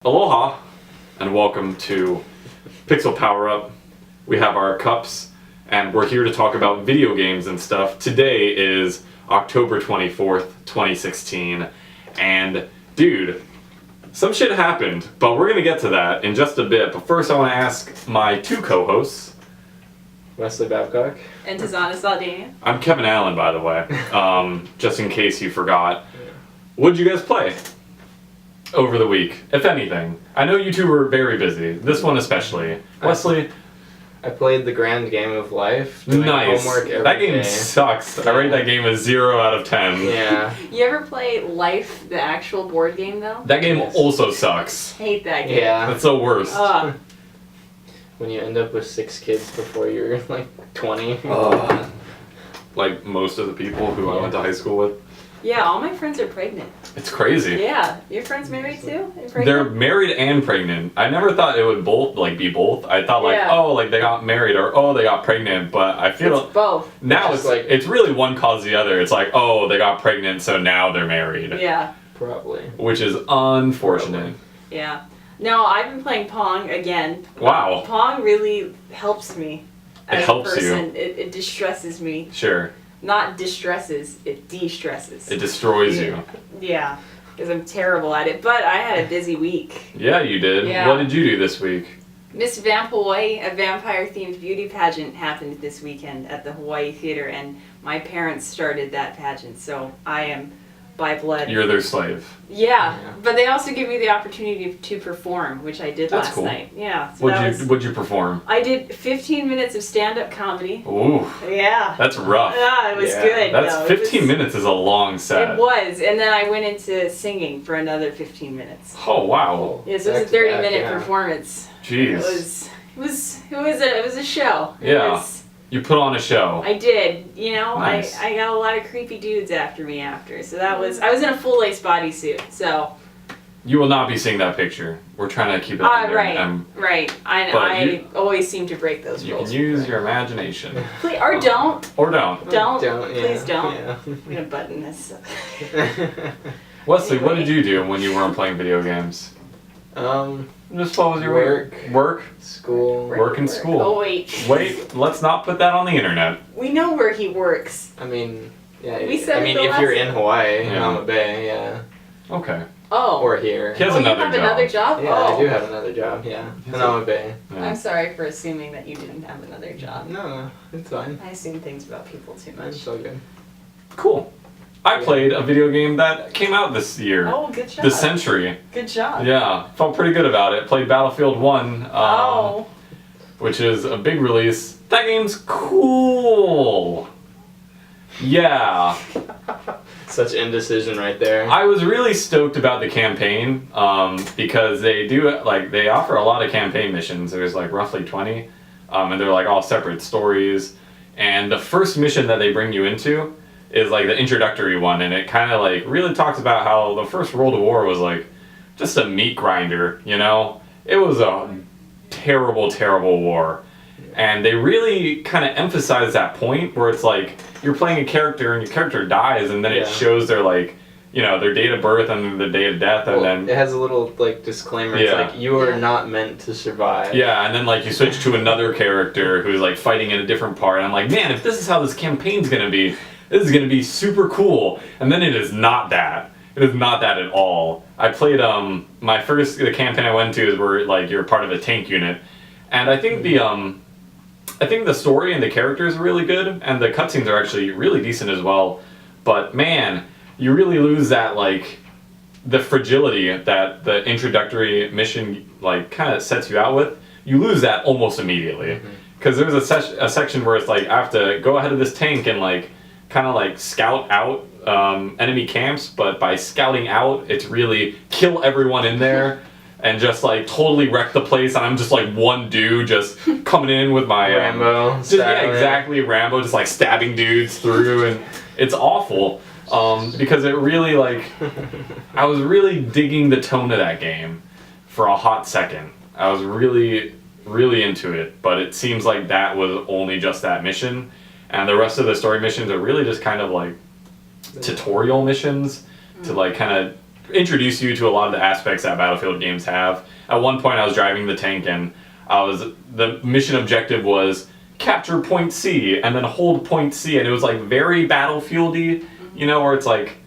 Aloha, and welcome to Pixel Powerup. We have our cups, and we're here to talk about video games and stuff. Today is October 24th, 2016, and dude, some shit happened, but we're gonna get to that in just a bit. But first I want to ask my two co-hosts. Wesley Babcock. And Tizana Saldana. I'm Kevin Allen, by the way, just in case you forgot. What'd you guys play over the week, if anything? I know you two were very busy, this one especially. Wesley? I played the grand game of life. Doing Nice. homework every That game day. sucks. I rate that game a 0 out of 10. Yeah. You ever play Life, the actual board game, though? That game Yes. also sucks. Hate that game. Yeah. That's the worst. When you end up with 6 kids before you're like 20. Like most of the people who I went to high school with. Yeah, all my friends are pregnant. It's crazy. Yeah. Your friends married too? And They're pregnant? married and pregnant. I never thought it would both be both. I thought Yeah. they got married or they got pregnant, but I feel It's both. now It's it's just like- it's really one cause the other. It's like, oh, they got pregnant, so now they're married. Yeah. Probably. Which is unfortunate. Yeah. No, I've been playing Pong again. Wow. Pong really helps me It as helps a you. person. It distresses me. Sure. Not distresses, it de-stresses. It destroys you. Yeah, because I'm terrible at it. But I had a busy week. Yeah, you did. Yeah. What did you do this week? Miss Vamp Hawaii, a vampire-themed beauty pageant, happened this weekend at the Hawaii Theater, and my parents started that pageant, so I am by blood. You're their slave. Yeah, Yeah. but they also give me the opportunity to perform, which I did That's last cool. night. Yeah, so What'd you perform? I did 15 minutes of stand-up comedy. Ooh, Yeah. that's rough. Yeah, it was Yeah, good. That's though. It 15 was- minutes is a long set. It was, and then I went into singing for another 15 minutes. Oh wow. Yeah, so it was a Back to back, 30-minute yeah. performance. Jeez. It was a show. Yeah. You put on a show. I did. You know, Nice. I got a lot of creepy dudes after me after. So I was in a full lace bodysuit. So You will not be seeing that picture. We're trying to keep it under. right. But I always seem to break those You rules. can use your imagination. Please, or don't. Or don't. Don't. Yeah. Please don't. Yeah. I'm gonna button this. Wesley, what did you do when you weren't playing video games? Just what was your week? Work? School. Work and school. Oh wait. Wait, let's not put that on the internet. We know where he works. I mean, yeah. We said I mean, it the if you're last- in Hawaii, Yeah. Hama Bay, yeah. Okay. Oh. Or here. He has you another have job. another job? Yeah, oh. I do have another job, yeah. In Hama Bay. Yeah. I'm sorry for assuming that you didn't have another job. No, it's fine. I assume things about people too much. It's all good. Cool. I played a video game that came out this year. Oh, good job. The Century. Good job. Yeah, felt pretty good about it. Played Battlefield 1, Oh. which is a big release. That game's cool. Yeah. Such indecision right there. I was really stoked about the campaign because they offer a lot of campaign missions. There's like roughly 20, and they're like all separate stories. And the first mission that they bring you into is like the introductory one, and it kind of like really talks about how the First World War was like just a meat grinder, you know? It was a terrible, terrible war. And they really kind of emphasize that point where it's like you're playing a character and your character dies, and then it Yeah. shows their like, you know, their date of birth and their date of death, and Well, then it has a little like disclaimer. Yeah. It's like you are Yeah. not meant to survive. yeah, and then like you switch to another character who's like fighting in a different part. And I'm like, man, if this is how this campaign's gonna be, this is gonna be super cool. And then it is not that. It is not that at all. I played the campaign I went to is where like you're part of a tank unit, and I think the story and the characters are really good, and the cutscenes are actually really decent as well. But man, you really lose that like the fragility that the introductory mission like kind of sets you out with. You lose that almost immediately because there's a section where it's like I have to go ahead of this tank and like kind of like scout out enemy camps, but by scouting out, it's really kill everyone in there. And just like totally wreck the place, and I'm just like one dude just coming in with my Rambo. just, yeah, exactly, Rambo, just like stabbing dudes through, and it's awful because it really like I was really digging the tone of that game for a hot second. I was really into it, but it seems like that was only just that mission, and the rest of the story missions are really just kind of like tutorial missions to like kind of introduce you to a lot of the aspects that Battlefield games have. At one point, I was driving the tank, and the mission objective was capture point C and then hold point C, and it was like very Battlefieldy, you know, where it's like,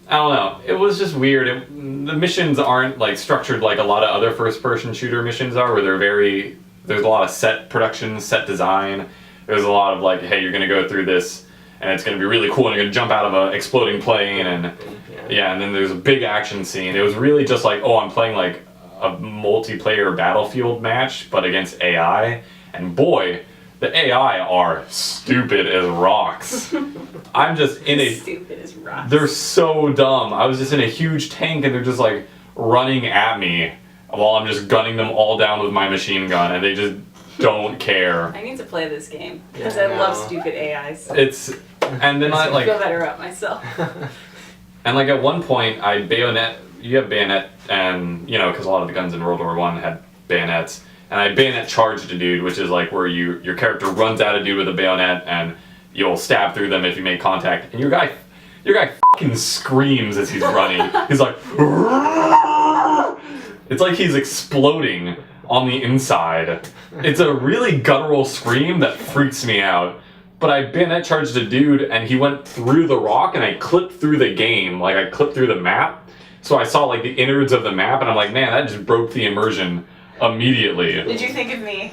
I don't know, it was just weird. The missions aren't like structured like a lot of other first-person shooter missions are, where there's a lot of set production, set design. There's a lot of like, hey, you're gonna go through this, and it's gonna be really cool, and you're gonna jump out of an exploding plane, and yeah, and then there's a big action scene. It was really just like, oh, I'm playing like a multiplayer Battlefield match, but against AI, and boy, the AI are stupid as rocks. I'm just in a... Stupid as rocks. They're so dumb. I was just in a huge tank, and they're just like running at me while I'm just gunning them all down with my machine gun, and they just don't care. I need to play this game because Yeah, I I love know. stupid AIs. And then I I like... feel better about myself. And like at one point, you have bayonet, and you know, because a lot of the guns in World War I had bayonets, and I bayonet charged a dude, which is like where your character runs at a dude with a bayonet, and you'll stab through them if you make contact, and your guy fucking screams as he's running. He's like, it's like he's exploding on the inside. It's a really guttural scream that freaks me out. But I bayonet charged a dude, and he went through the rock, and I clipped through the game. Like, I clipped through the map. So I saw, like, the innards of the map, and I'm like, man, that just broke the immersion immediately. Did you think of me?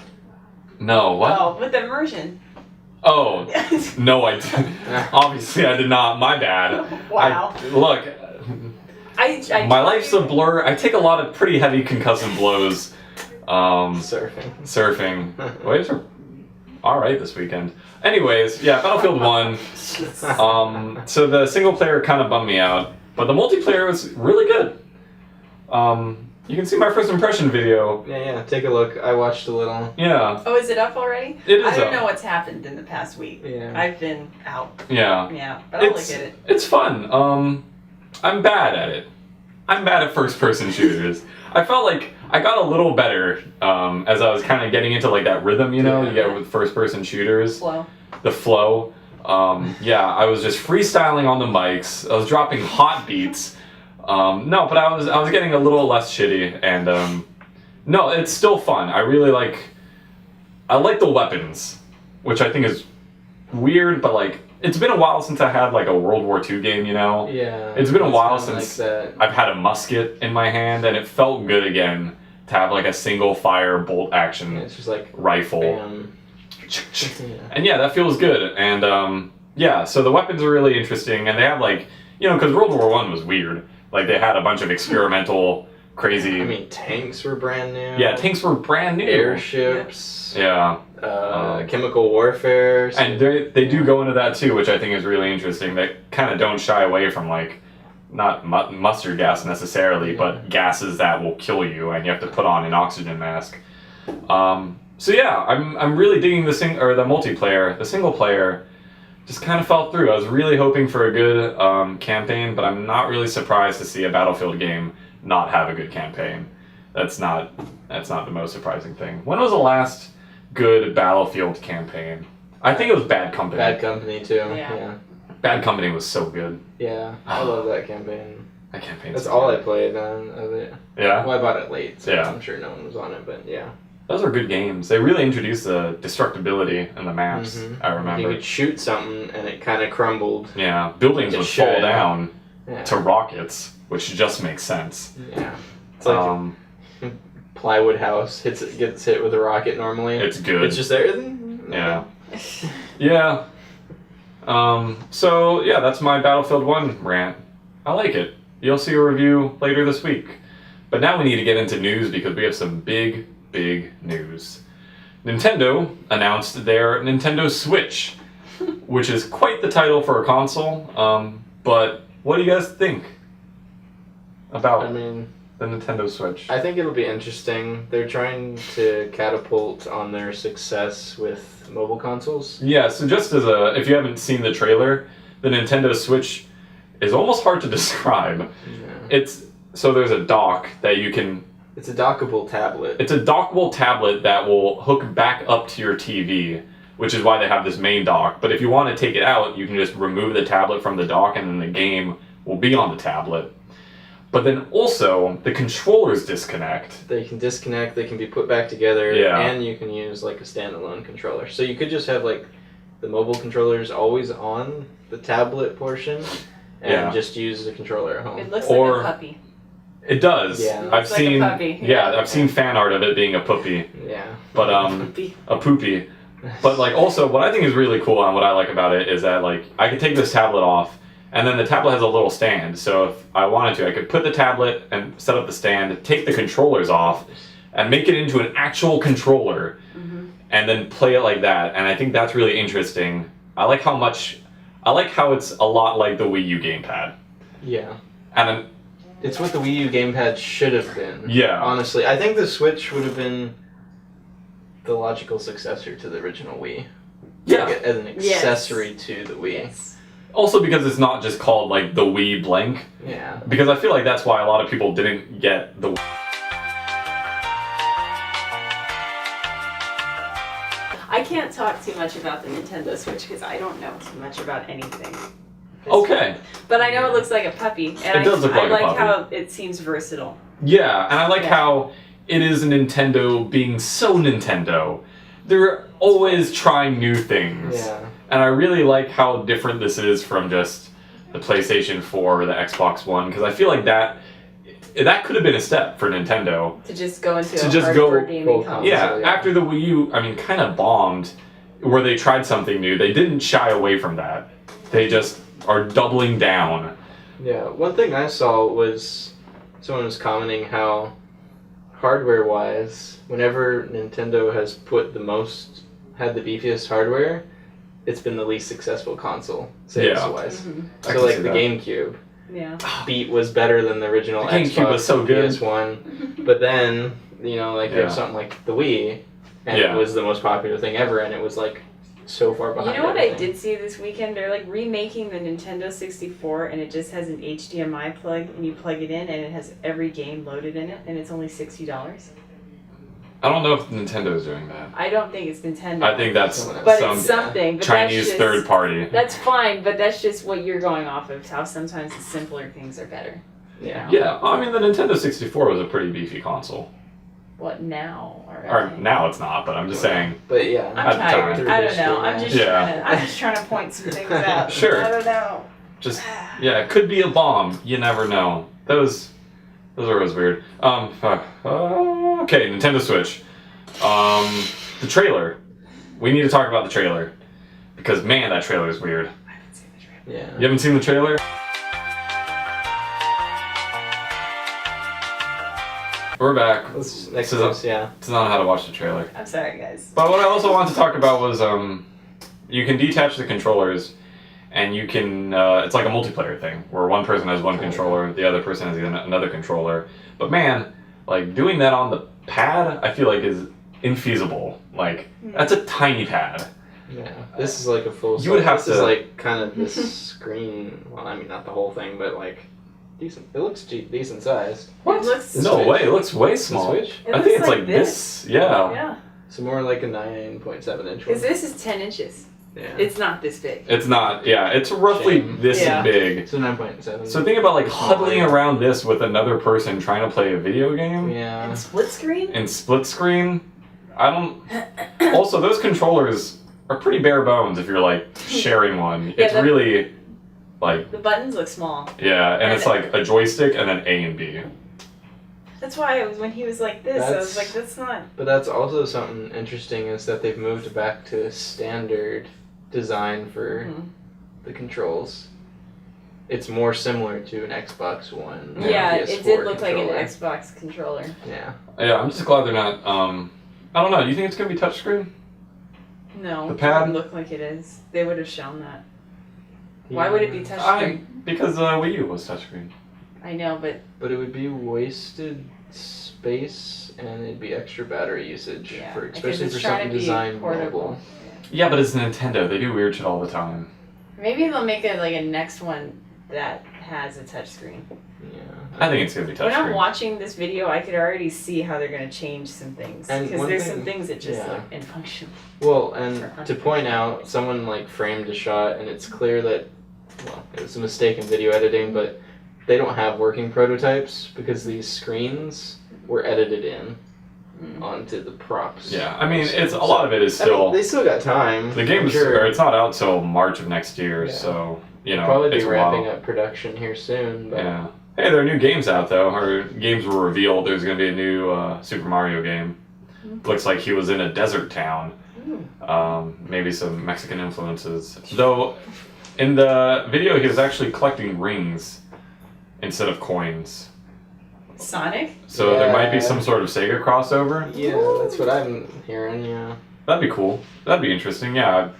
No, what? Oh, with the immersion. Oh, no, I didn't. Obviously, I did not. My bad. Wow. Look, I my life's a blur. I take a lot of pretty heavy concussive blows. Surfing. Waves are alright this weekend. Anyways, yeah, Battlefield 1. So the single player kind of bummed me out, but the multiplayer was really good. You can see my first impression video. Yeah, take a look. I watched a little. Yeah. Oh, is it up already? It is I don't up. know what's happened in the past week. Yeah. I've been out. Yeah. Yeah, but I'll look at it. It's fun. I'm bad at it. I'm bad at first-person shooters. I felt like I got a little better as I was kind of getting into like that rhythm, you know, you get with first-person shooters. Flow. The flow. Yeah, I was just freestyling on the mics. I was dropping hot beats. No, but I was getting a little less shitty, and no, it's still fun. I like the weapons, which I think is weird, but like it's been a while since I had like a World War II game, you know? Yeah. It's been a while kinda since like that. I've had a musket in my hand, and it felt good again to have like a single fire bolt action It's just like rifle. bam. And yeah, that feels good. And yeah, so the weapons are really interesting, and they have like, you know, because World War I was weird. Like they had a bunch of experimental, crazy. I mean, tanks were brand new. Yeah, tanks were brand new. Airships. Yeah. Chemical warfare. So And they do go into that too, which I think is really interesting. They kind of don't shy away from like, not mustard gas necessarily, but gases that will kill you, and you have to put on an oxygen mask. So yeah, I'm really digging the multiplayer. The single player just kind of fell through. I was really hoping for a good campaign, but I'm not really surprised to see a Battlefield game not have a good campaign. That's not the most surprising thing. When was the last good Battlefield campaign? I think it was Bad Company. Bad Company too. Yeah. Yeah. Bad Company was so good. Yeah. I love that campaign. That campaign's That's so all I good. played of it. Yeah, Well, I bought it late, so Yeah. I'm sure no one was on it, but yeah. those were good games. They really introduced the destructibility in the maps. I You remember. could shoot something and it kind of crumbled. Yeah, buildings It would fall should. down Yeah. to rockets, which just makes sense. Yeah. It's like plywood house gets hit with a rocket normally. It's good. It's just there. Yeah. Yeah. So yeah, that's my Battlefield 1 rant. I like it. You'll see a review later this week. But now we need to get into news because we have some big news. Nintendo announced their Nintendo Switch, which is quite the title for a console. But what do you guys think about I mean, the Nintendo Switch? I think it'll be interesting. They're trying to catapult on their success with mobile consoles. Yeah, so just as if you haven't seen the trailer, the Nintendo Switch is almost hard to describe. Yeah. So there's a dock that you can... It's a dockable tablet. It's a dockable tablet that will hook back up to your TV, which is why they have this main dock. But if you want to take it out, you can just remove the tablet from the dock, and then the game will be on the tablet. but then also the controllers disconnect. They can disconnect, they can be put back together, Yeah. and you can use like a standalone controller. So you could just have like the mobile controllers always on the tablet portion, and Yeah. just use the controller at home. It looks Or- like a puppy. It does. Yeah. It I've looks like a seen. puppy. Yeah, I've seen fan art of it being a puppy, Yeah. but Puppy. a poopy. But like also, what I think is really cool and what I like about it is that like I could take this tablet off, and then the tablet has a little stand. So if I wanted to, I could put the tablet and set up the stand, take the controllers off, and make it into an actual controller, and then play it like that. And I think that's really interesting. I like how it's a lot like the Wii U gamepad. Yeah. And then It's what the Wii U gamepad should have been. Yeah. Honestly, I think the Switch would have been the logical successor to the original Wii. yeah. Like, as an accessory to the Wii. Yes. Also because it's not just called like the Wii blank. Yeah. Because I feel like that's why a lot of people didn't get the. I can't talk too much about the Nintendo Switch because I don't know too much about anything. Okay. But I know it looks like a puppy, and It does look like a I like puppy. how it seems versatile. Yeah, and I like Yeah. how it is Nintendo being so Nintendo. They're always trying new things. Yeah. And I really like how different this is from just the PlayStation 4 or the Xbox One, because I feel like that could have been a step for Nintendo. To just go into To a just hardcore go- gaming full console. Yeah, yeah. after the Wii U, I mean, kind of bombed, where they tried something new. They didn't shy away from that. They just are doubling down. Yeah. One thing I saw was someone was commenting how hardware-wise, whenever Nintendo has had the beefiest hardware, it's been the least successful console sales-wise. Mhm. I can So like see the that. GameCube Yeah. beat was better than the original The GameCube Xbox was so and good. PS1. But then, you know, like you Yeah. have something like the Wii, and Yeah. it was the most popular thing ever, and it was like so far You behind. know what I everything. did see this weekend? They're like remaking the Nintendo 64 and it just has an HDMI plug and you plug it in and it has every game loaded in it and it's only $60. I don't know if Nintendo's doing that. I don't think it's Nintendo. I think that's Someone else. but some it's something. But Chinese that's just, third party. That's fine, but that's just what you're going off of. How sometimes the simpler things are better. Yeah. Yeah, I mean the Nintendo 64 was a pretty beefy console. What now? Or now it's not, but I'm just saying. But yeah. I'm At the tired. time. I don't know. Yeah. I'm just trying to point some things out. Sure. I don't know. Just yeah, it could be a bomb. You never know. Those are always weird. Okay, Nintendo Switch. The trailer. We need to talk about the trailer because man, that trailer is weird. I haven't seen the trailer. Yeah. You haven't seen the trailer? We're back. Next This to is us, yeah. This is not how to watch the trailer. I'm sorry, guys. But what I also wanted to talk about was you can detach the controllers, and you can it's like a multiplayer thing where one person has one controller, the other person has another controller. But man, like doing that on the pad, I feel like is infeasible. Like that's a tiny pad. Yeah. This is like a full. You would have This is to- like kind of this screen. Well, I mean, not the whole thing, but like decent. It looks decent sized. It looks. The No Switch? way, it looks way small. Switch? It I looks think it's like like this. Yeah. Yeah. So more like a 9.7 inch one. Because this is 10 inches. Yeah. It's not this big. It's not. Yeah, it's roughly Shame. this Yeah. big. So 9.7. So think about like huddling Yeah. around this with another person trying to play a video game. Yeah. And split screen? In split screen, I don't. Also, those controllers are pretty bare bones if you're like sharing one. Yeah, It's the- really like The buttons look small. yeah, and it's like a joystick and then A and B. That's why it was when he was like this. I was That's- like, that's not. But that's also something interesting is that they've moved back to a standard design for Mhm. the controls. It's more similar to an Xbox One. or Yeah, PS4 it did look like controller. an Xbox controller. Yeah. Yeah, I'm just glad they're not. I don't know. Do you think it's gonna be touchscreen? No, The it pad? doesn't look like it is. They would have shown that. Why would it be touchscreen? Because Wii U was touchscreen. I know, but But it would be wasted space and it'd be extra battery usage yeah, for because especially it's for trying something to be designed portable. mobile. Yeah, but it's Nintendo. They do weird shit all the time. Maybe they'll make it like a next one that has a touchscreen. Yeah. I think it's gonna be When I'm touchscreen. watching this video, I could already see how they're going to change some things And because one there's thing- some things that just yeah. look infunctional. Well, For and to point out, someone like framed a shot, and it's clear that, well, it was a mistake in video editing, but they don't have working prototypes because these screens were edited in onto the props. Yeah, I mean, it's a lot of it is I mean, still. they still got time. The game's sure. or it's not out till March of next year, Yeah. so you know Probably be it's a wrapping while. up production here soon. But Yeah. Hey, there are new games out though. Or games were revealed. There's going to be a new Super Mario game. Looks like he was in a desert town. Maybe some Mexican influences. Though, in the video, he was actually collecting rings instead of coins. Sonic? So there might be Yeah. some sort of Sega crossover. yeah, that's what I'm hearing. Yeah. That'd be cool. That'd be interesting. Yeah, I'm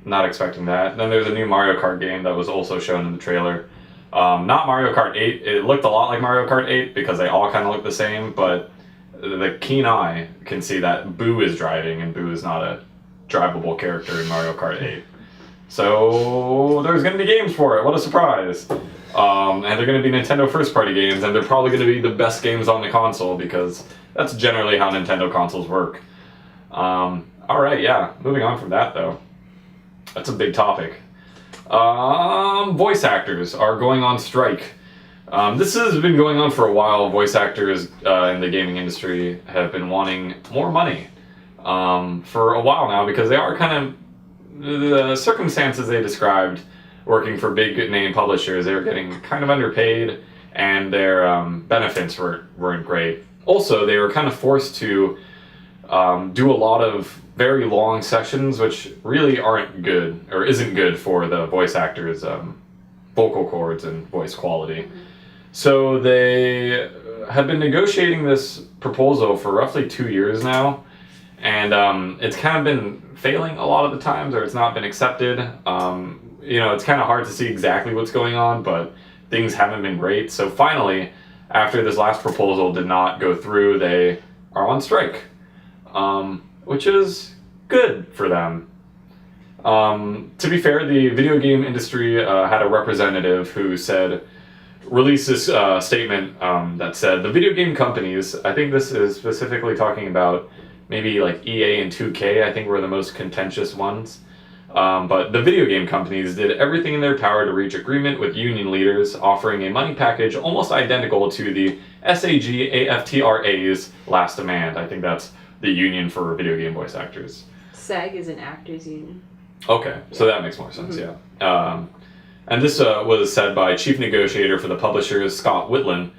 not expecting that. Then there's a new Mario Kart game that was also shown in the trailer. Not Mario Kart 8. It looked a lot like Mario Kart 8 because they all kind of look the same, but the keen eye can see that Boo is driving, and Boo is not a drivable character in Mario Kart 8. So there's going to be games for it. What a surprise. And they're going to be Nintendo first-party games, and they're probably going to be the best games on the console because that's generally how Nintendo consoles work. Alright, yeah. Moving on from that, though. That's a big topic. Voice actors are going on strike. This has been going on for a while. Voice actors in the gaming industry have been wanting more money for a while now because they are kind of the circumstances they described working for big name publishers. They were getting kind of underpaid and their benefits weren't great. Also, they were kind of forced to do a lot of very long sessions, which really aren't good or isn't good for the voice actors' vocal cords and voice quality. So they have been negotiating this proposal for roughly 2 years now, and it's kind of been failing a lot of the times, or it's not been accepted. You know, it's kind of hard to see exactly what's going on, but things haven't been great. So finally, after this last proposal did not go through, they are on strike, which is good for them. To be fair, the video game industry had a representative who released this statement that said the video game companies, I think this is specifically talking about maybe like EA and 2K, I think were the most contentious ones. But the video game companies did everything in their power to reach agreement with union leaders, offering a money package almost identical to the SAG-AFTRA's last demand. I think that's the union for video game voice actors. SAG is an actors union. Okay, so that makes more sense, yeah. And this was said by chief negotiator for the publishers, Scott Whitland.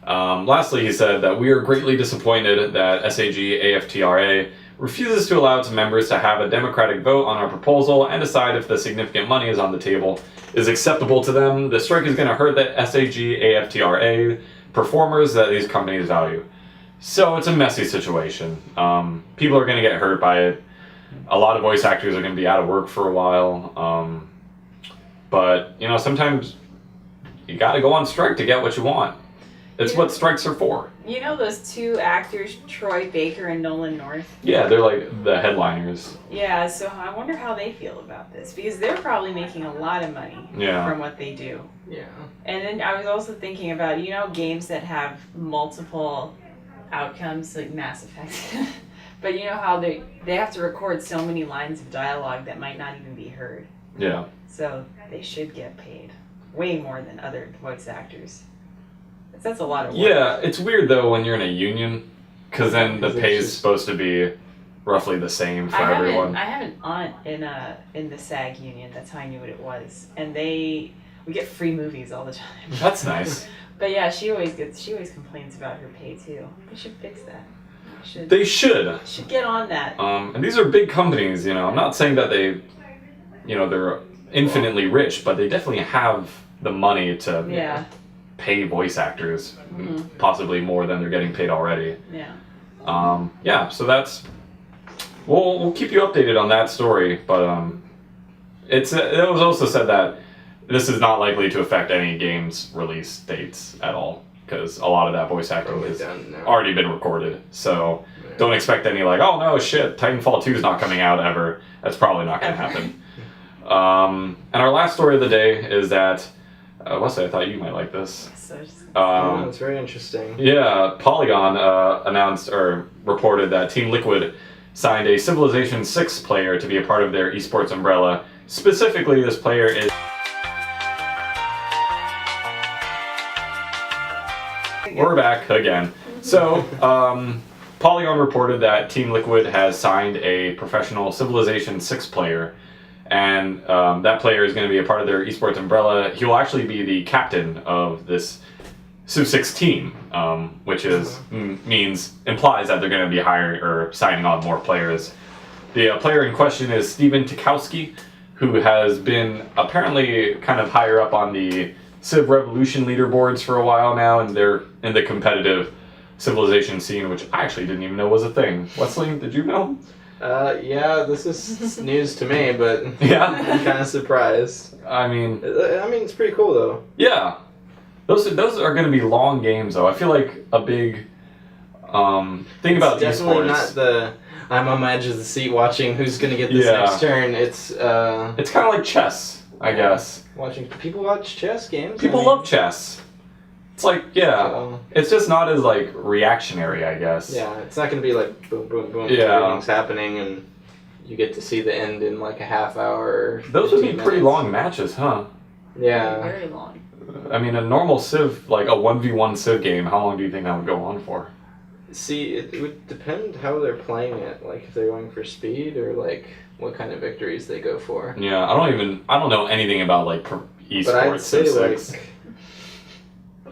Lastly, he said that we are greatly disappointed that SAG-AFTRA refuses to allow its members to have a democratic vote on our proposal and decide if the significant money is on the table is acceptable to them. The strike is going to hurt the SAG-AFTRA performers that these companies value. So it's a messy situation. People are going to get hurt by it. A lot of voice actors are going to be out of work for a while. But, you know, sometimes you got to go on strike to get what you want. It's what strikes are for. You know those two actors, Troy Baker and Nolan North? Yeah, they're like the headliners. Yeah, so I wonder how they feel about this because they're probably making a lot of money from what they do. Yeah. And then I was also thinking about, you know, games that have multiple outcomes, like Mass Effect. But you know how they have to record so many lines of dialogue that might not even be heard. Yeah. So they should get paid way more than other voice actors. That's a lot of work. Yeah, it's weird though when you're in a union, because then the Because pay it's is just- supposed to be roughly the same for everyone. I have an aunt in the SAG union. That's how I knew what it was. And we get free movies all the time. That's nice. But yeah, she always complains about her pay too. They should fix that. They should. Should get on that. And these are big companies, you know. I'm not saying that they're infinitely rich, but they definitely have the money to pay voice actors possibly more than they're getting paid already. Yeah. So that's we'll keep you updated on that story, but it was also said that this is not likely to affect any games release dates at all because a lot of that voice acting Probably has done now. already been recorded. So don't expect any like, oh no shit, Titanfall 2 is not coming out ever. That's probably not going to happen. And our last story of the day is that Wesley, I thought you might like this. It's very interesting. Yeah, Polygon announced or reported that Team Liquid signed a Civilization 6 player to be a part of their esports umbrella. Specifically, this player is We're back again. So, Polygon reported that Team Liquid has signed a professional Civilization 6 player, and that player is going to be a part of their esports umbrella. He will actually be the captain of this Civ 6 team, which implies that they're going to be hiring or signing on more players. The player in question is Steven Tikowski, who has been apparently kind of higher up on the Civ Revolution leaderboards for a while now, and they're in the competitive Civilization scene, which I actually didn't even know was a thing. Wesley, did you know? Yeah, this is news to me, but Yeah. I'm kind of surprised. I mean, it's pretty cool though. yeah. Those are going to be long games, though. I feel like a big thing about It's definitely esports. not the I'm on my edge of the seat watching who's gonna get this next turn. It's It's kind of like chess, I guess. watching people watch chess games. People love chess. It's like, So, it's just not as like reactionary, I guess. yeah, it's not gonna be like boom, boom, boom. Yeah. Everything's happening, and you get to see the end in like a half hour. Those would be 15 pretty minutes. long matches, huh? Yeah. Very long. I mean, a normal Civ, like a 1v1 Civ game, how long do you think that would go on for? See, it would depend how they're playing it. Like if they're going for speed or like what kind of victories they go for. Yeah, I don't know anything about like esports. But I'd say Civ like 6.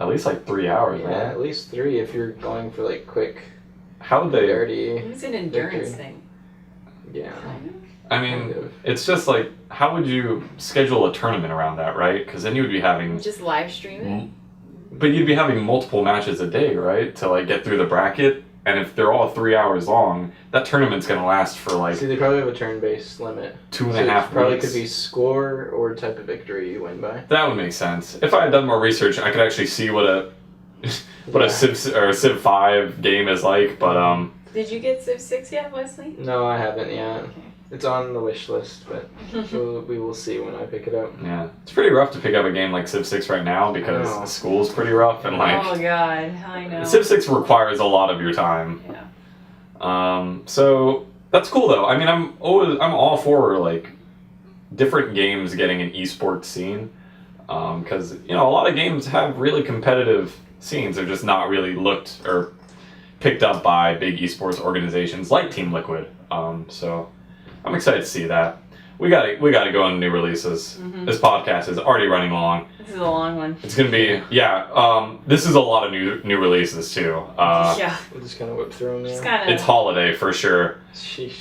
At least like 3 hours, yeah, right? at least 3 if you're going for like quick, How would they? dirty. It's an endurance Victory. thing. Yeah. I mean, kind of. it's just like, how would you schedule a tournament around that, right? Because then you would be having, Just live stream it. but you'd be having multiple matches a day, right? To like get through the bracket. And if they're all 3 hours long, that tournament's gonna last for like See, they probably have a turn-based limit. 2.5 Probably weeks. could be score or type of victory you win by. That would make sense. If I had done more research, I could actually see what a Yeah. Civ 5 game is like. But Did you get Civ 6 yet, Wesley? No, I haven't yet. Okay. It's on the wish list, but we will see when I pick it up. yeah, it's pretty rough to pick up a game like Civ 6 right now I know. because school's pretty rough and like Oh god, I know. Civ 6 requires a lot of your time. Yeah. So that's cool though. I mean, I'm all for like different games getting an esports scene, because a lot of games have really competitive scenes. They're just not really looked or picked up by big esports organizations like Team Liquid. So I'm excited to see that. We got to go on new releases. Mhm. This podcast is already running long. This is a long one. It's gonna be this is a lot of new releases too. Yeah. We'll just kind of whip through them. Just Yeah. kind It's of. holiday for sure. Sheesh.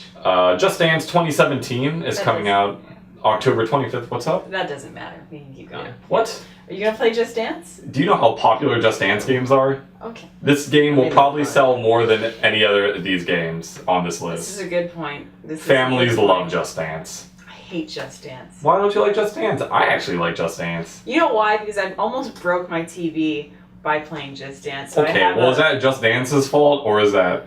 Just Dance 2017 is That coming does- out October 25th. What's up? That doesn't matter. We can keep going. Yeah. What? Are you gonna play Just Dance? Do you know how popular Just Dance games are? Okay. This game will Maybe probably fine. sell more than any other of these games on this This list. is a good point. This is a Families good love point. Just Dance. I hate Just Dance. Why don't you like Just Dance? I actually like Just Dance. You know why? Because I almost broke my TV by playing Just Dance. So I Okay, have well, is that Just Dance's fault or is that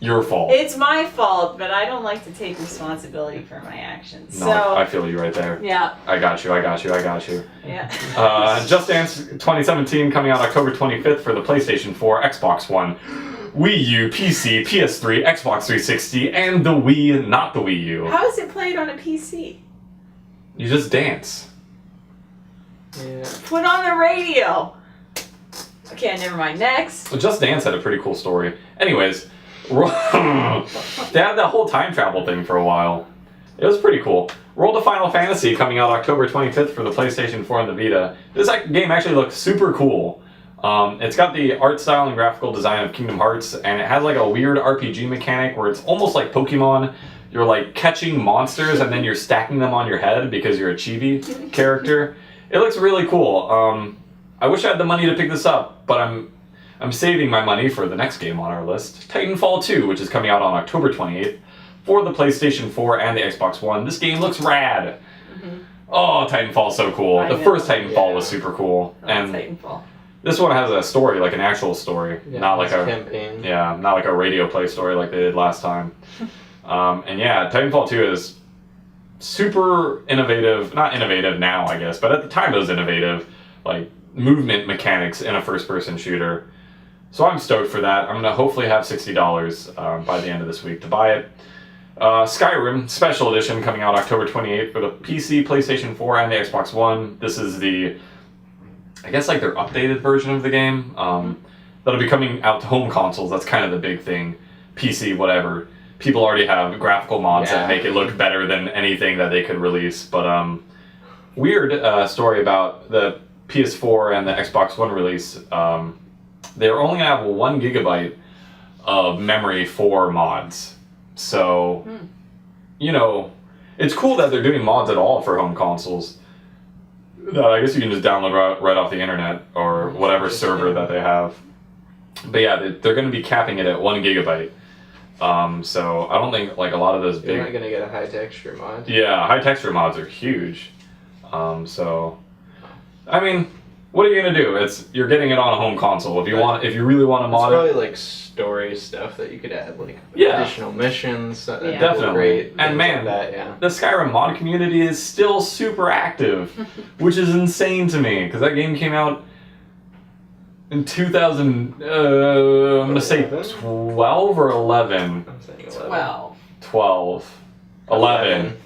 your fault? It's my fault, but I don't like to take responsibility for my actions. No, So I feel you right there. yeah, I got you. yeah. Just Dance 2017 coming out October 25th for the PlayStation 4, Xbox One, Wii U, PC, PS3, Xbox 360, and the Wii, not the Wii U. How is it played on a PC? You just dance. Yeah. Put on the radio. Okay, never mind. Next. Well, Just Dance had a pretty cool story. Anyways, they had that whole time travel thing for a while. It was pretty cool. Roll to Final Fantasy coming out October 25th for the PlayStation 4 and the Vita. This game actually looks super cool. It's got the art style and graphical design of Kingdom Hearts, and it has like a weird RPG mechanic where it's almost like Pokemon. You're like catching monsters and then you're stacking them on your head because you're a chibi character. It looks really cool. I wish I had the money to pick this up, but I'm saving my money for the next game on our list, Titanfall 2, which is coming out on October 28th for the PlayStation 4 and the Xbox One. This game looks rad. Mm-hmm. Oh, Titanfall's so cool. I The know. first Titanfall was Yeah. super cool. Oh, And Titanfall. this one has a story, like an actual story, Yeah, not like it's a campaign. not like a radio play story like they did last time. And yeah, Titanfall 2 is super innovative. Not innovative now, I guess, but at the time it was innovative. Like movement mechanics in a first-person shooter. So I'm stoked for that. I'm gonna hopefully have $60 by the end of this week to buy it. Skyrim Special Edition coming out October 28th for the PC, PlayStation 4, and the Xbox One. This is the I guess like their updated version of the game. That'll be coming out to home consoles. That's kind of the big thing. PC, whatever. People already have graphical mods that make it look better than anything that they could release. But weird story about the PS4 and the Xbox One release. They're only gonna have 1 gigabyte of memory for mods. So, you know, it's cool that they're doing mods at all for home consoles. I guess you can just download right off the internet or whatever server that they have. But yeah, they're going to be capping it at 1 gigabyte. So I don't think like a lot of those big. You're not gonna get a high texture mod. Yeah, high texture mods are huge. So, I mean, what are you gonna do? You're getting it on a home console. If you really want to mod it's it. probably like story stuff that you could add, like Yeah. additional missions. Definitely. Great, And man, the Skyrim mod community is still super active, which is insane to me because that game came out in 2000. I'm gonna say 12 or 11. I'm saying 12. 12. 11.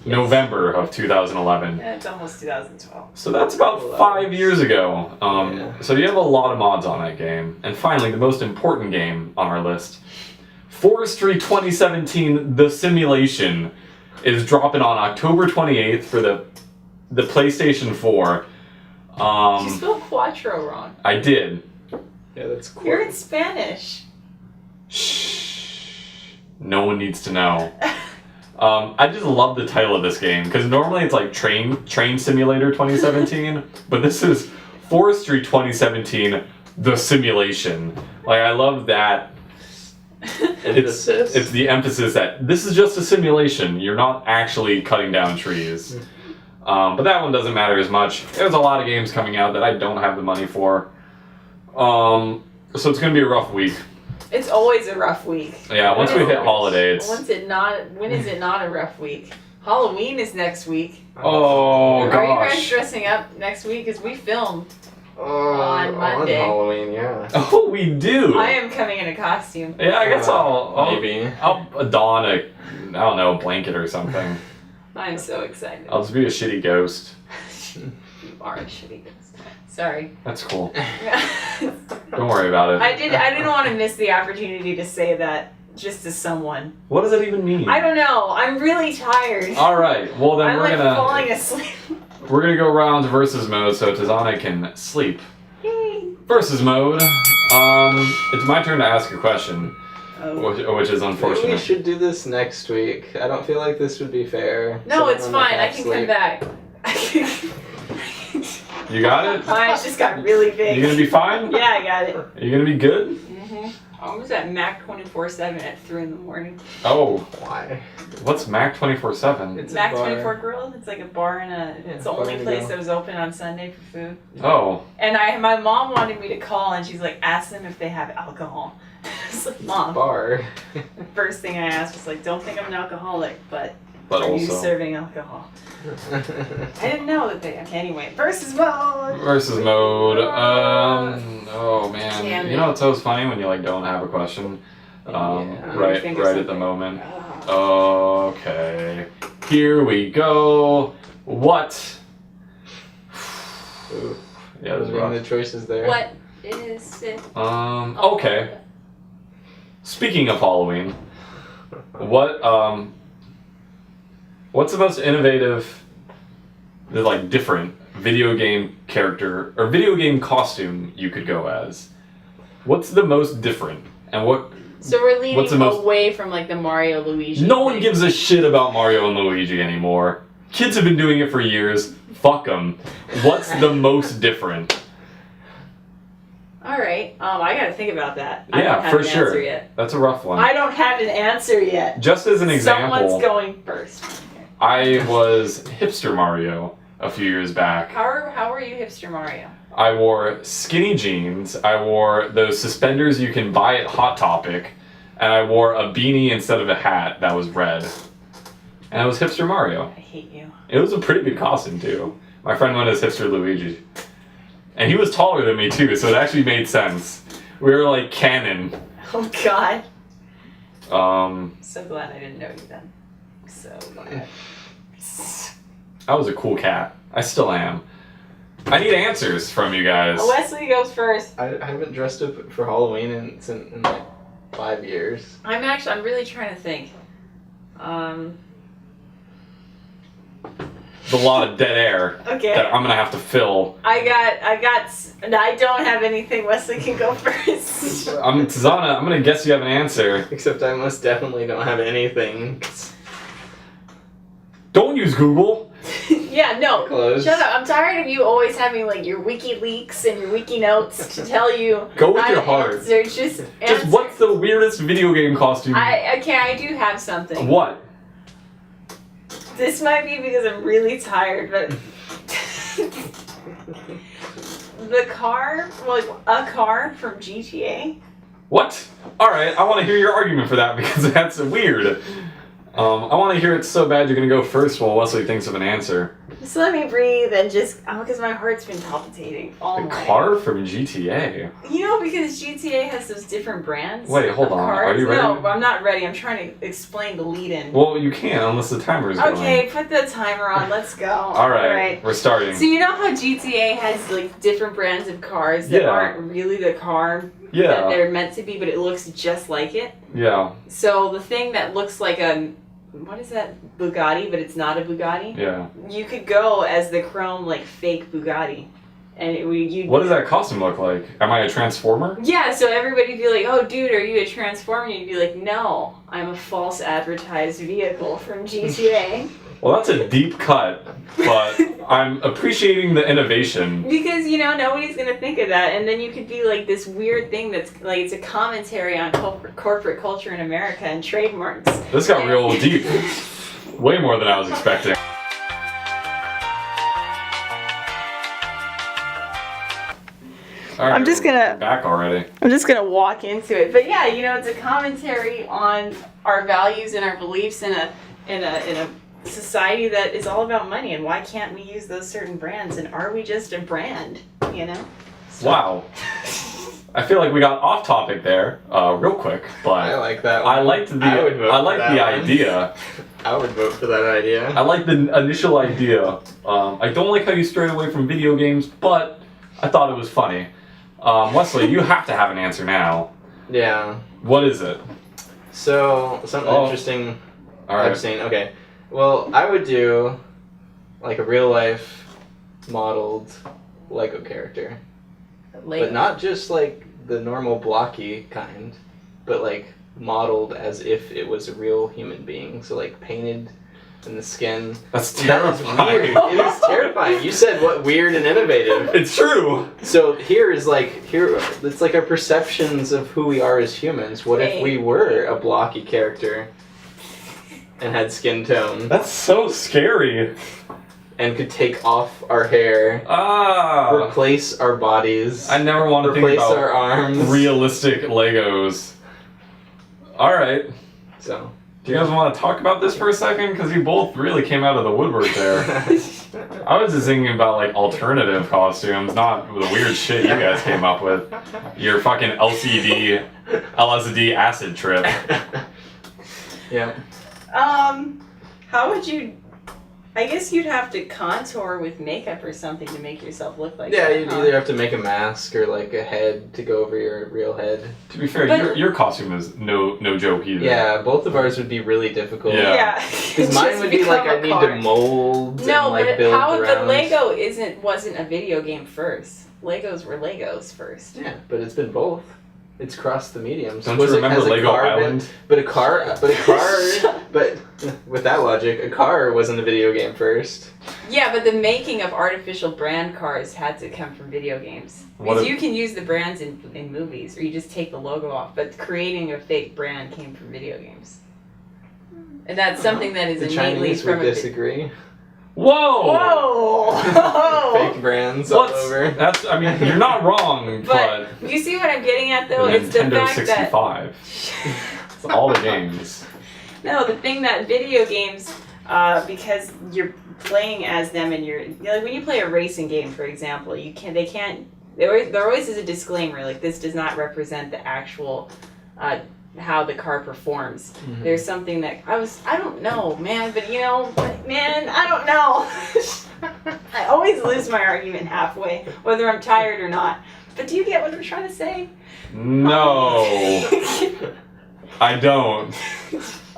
November of 2011. Yeah, it's almost 2012. So that's about 5 years ago. Yeah. So you have a lot of mods on that game. And finally, the most important game on our list, Forestry 2017: The Simulation, is dropping on October 28th for the PlayStation 4. You spelled Quattro wrong. I did. Yeah, that's cool. You're in Spanish. Shh. No one needs to know. I just love the title of this game because normally it's like Train Simulator 2017, but this is Forestry 2017: The Simulation. Like I love that. It's the emphasis that this is just a simulation. You're not actually cutting down trees. But that one doesn't matter as much. There's a lot of games coming out that I don't have the money for. So it's gonna be a rough week. It's always a rough week. Yeah, once we hit holiday, it's. When is it not a rough week? Halloween is next week. Oh gosh. Are you guys dressing up next week? Because we film on Monday. On Halloween, yeah. Oh, we do. I am coming in a costume. Yeah, I guess maybe. I'll don a, I don't know, blanket or something. I'm so excited. I'll just be a shitty ghost. You are a shitty ghost. Sorry. That's cool. Don't worry about it. I didn't want to miss the opportunity to say that just to someone. What does that even mean? I don't know. I'm really tired. All right. Well, then I'm falling asleep. We're gonna go around to versus mode so Tizana can sleep. Yay. Versus mode. It's my turn to ask a question, Oh. which is Maybe we unfortunate. should do this next week. I don't feel like this would be fair. No, it's Someone fine. I half can sleep. come back. You got it? Mine just got really big. You gonna be fine? Yeah, I got it. Are you gonna be good? I was at Mac 24/7 at 3 in the morning. Oh, Why? what's Mac 24/7? It's a Mac bar. 24 Grill. It's like a bar and it's the bar only to place go. that was open on Sunday for food. Oh, And my mom wanted me to call and she's like, ask them if they have alcohol. I was like, Mom. Bar. The first thing I asked was like, don't think I'm an alcoholic, but are you also serving alcohol? I didn't know that they. Okay, anyway, versus mode. versus mode. Oh man, Damn you know it. it's always funny when you like don't have a question. Yeah. Right Think of at the something. moment. Oh. Okay, here we go. What? Ooh. Yeah, this is What are rough. the choices there? What is it? Okay. Speaking of Halloween, what's the most innovative, like different video game character or video game costume you could go as? What's the most different? And what? So we're leaning What's the most- away from like the Mario Luigi. No one thing. gives a shit about Mario and Luigi anymore. Kids have been doing it for years. Fuck them. What's the most different? All right. I gotta think about that. I Yeah, don't have for an sure. answer yet. That's a rough one. I don't have an answer yet. Just as an example, Someone's going first. I was hipster Mario a few years back. How are you, hipster Mario? I wore skinny jeans, I wore those suspenders you can buy at Hot Topic, and I wore a beanie instead of a hat that was red. And I was hipster Mario. I hate you. It was a pretty good costume too. My friend went as hipster Luigi. And he was taller than me too, so it actually made sense. We were like canon. Oh God. Um, So glad I didn't know you then. So glad. I was a cool cat. I still am. I need answers from you guys. Wesley goes first. I haven't dressed up for Halloween in like 5 years. I'm really trying to think. There's a lot of dead air Okay. that I'm gonna have to fill. I don't have anything. Wesley can go first. Tizana, I'm gonna guess you have an answer. Except I most definitely don't have anything. Don't use Google. Yeah, no. Close. Shut up. I'm tired of you always having like your WikiLeaks and your Wiki Notes to tell you. Go with how your to heart. answer. Just What's the weirdest video game costume? I do have something. What? This might be because I'm really tired, but a car from GTA. What? Alright, I want to hear your argument for that because that's weird. I want to hear it so bad you're going to go first while Wesley thinks of an answer. Just let me breathe and because my heart's been palpitating all A morning. car from GTA? You know, because GTA has those different brands. Wait, hold of on. Cars. Are you ready? No, I'm not ready. I'm trying to explain the lead-in. Well, you can't unless the timer is going. Okay, put the timer on. Let's go. Alright, we're starting. So you know how GTA has like different brands of cars that Yeah. aren't really the car that Yeah, they're meant to be, but it looks just like it? yeah, So the thing that looks like what is that, Bugatti, but it's not a Bugatti? yeah. You could go as the chrome, like, fake Bugatti. And you'd... What does that costume look like? Am I a transformer? Yeah, so everybody'd be like, oh, dude, are you a transformer? And you'd be like, no, I'm a false advertised vehicle from GTA. Well, that's a deep cut, but I'm appreciating the innovation. Because, you know, nobody's going to think of that. And then you could be like this weird thing that's like, it's a commentary on corporate culture in America and trademarks. This got real deep. Way more than I was expecting. All right, I'm just gonna- we're back already. I'm just going to walk into it. But yeah, you know, it's a commentary on our values and our beliefs in a society that is all about money, and why can't we use those certain brands, and are we just a brand, you know? Wow. I feel like we got off topic there, real quick, but I like that one. I liked the I would vote for the that one. idea. I would vote for that idea. I like the initial idea. I don't like how you strayed away from video games, but I thought it was funny. Wesley, you have to have an answer now. Yeah. What is it? So, something interesting All right. I've seen. Okay. Well, I would do like a real life modeled Lego character. But not just like the normal blocky kind, but like modeled as if it was a real human being. So like painted in the skin. That's That is weird. terrifying. It is terrifying. You said what weird and innovative. It's true. So it's like our perceptions of who we are as humans. What if we were a blocky character and had skin tone That's so scary. and could take off our hair, Ah. replace our bodies, I never want to think replace about our arms? realistic Legos. All right. So Do you guys want to talk about this for a second? Because you both really came out of the woodwork there. I was just thinking about like alternative costumes, not the weird shit you guys came up with. Your fucking LSD acid trip. yeah. How would you... I guess you'd have to contour with makeup or something to make yourself look like Yeah, that, you'd huh? either have to make a mask or like a head to go over your real head. To be fair, But- your costume is no joke either. Yeah, both of ours would be really difficult. Yeah. Yeah. Because mine Just would be like become I a need car. to mold No, and like but build how around. the Lego wasn't a video game first. Legos were Legos first. Yeah, but it's been both. It's crossed the mediums. Don't you remember has a Lego car Island? but with that logic, a car wasn't a video game first. Yeah, but the making of artificial brand cars had to come from video games. What Because if- you can use the brands in movies, or you just take the logo off, but creating a fake brand came from video games. And that's something that is The innately Chinese from would a... disagree. Whoa! Whoa! Fake brands all What's- over. That's, I mean, you're not wrong, but... But you see what I'm getting at, though? the It's the Nintendo fact 65. It's all the games. No, the thing that video games, because you're playing as them, and like when you play a racing game, for example, there always is a disclaimer, like this does not represent the actual how the car performs. Mm-hmm. There's something that I don't know, man, but I don't know. I always lose my argument halfway, whether I'm tired or not. But do you get what I'm trying to say? No, I don't.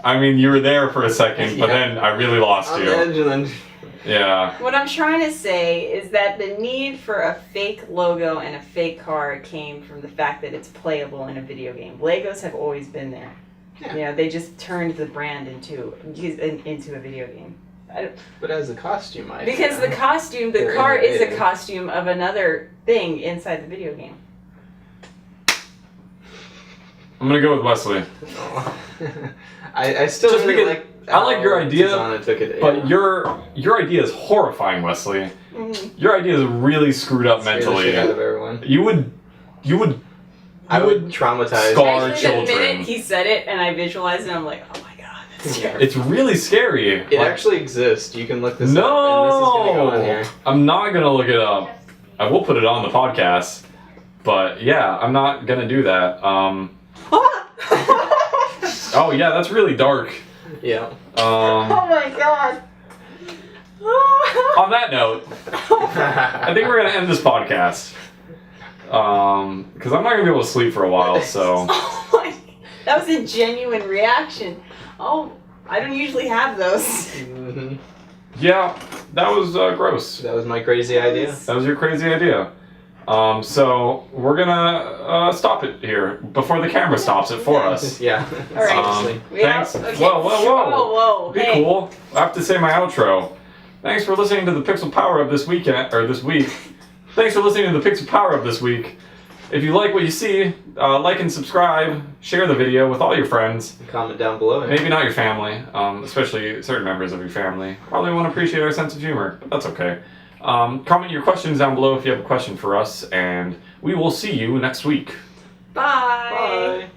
I mean, you were there for a second, but then I really lost you. Yeah. What I'm trying to say is that the need for a fake logo and a fake car came from the fact that it's playable in a video game. Legos have always been there. Yeah. You know, they just turned the brand into a video game. But as a costume item. Because the costume, the car is a costume of another thing inside the video game. I'm gonna go with Wesley. I still Just really because like. I like your idea, Susanna took it, but your idea is horrifying, Wesley. Mm-hmm. Your idea is really screwed up Scare the mentally. shit out of everyone. You would I would traumatize. Scar Actually, children. the minute he said it and I visualized it, I'm like, oh my god, that's terrible. It's really scary. It actually exists. You can look this up. And No, this is gonna go on here. I'm not gonna look it up. I will put it on the podcast, but yeah, I'm not gonna do that. Oh yeah, that's really dark. Yeah. Oh my god. On that note, I think we're gonna end this podcast. Because I'm not gonna be able to sleep for a while, so. Oh my, that was a genuine reaction. Oh, I don't usually have those. Mm-hmm. Yeah, that was gross. That was my crazy idea. That was your crazy idea. So we're gonna stop it here before the camera stops it for us. Yeah. All right. Thanks. Okay. Whoa, whoa, whoa. Whoa. Be Hey. cool. I have to say my outro. Thanks for listening to the Pixel Power Up this weekend or this week. Thanks for listening to the Pixel Power Up this week. If you like what you see, like and subscribe. Share the video with all your friends. Comment down below. Maybe not your family, especially certain members of your family. Probably won't appreciate our sense of humor, but that's okay. Comment your questions down below if you have a question for us, and we will see you next week. Bye. Bye.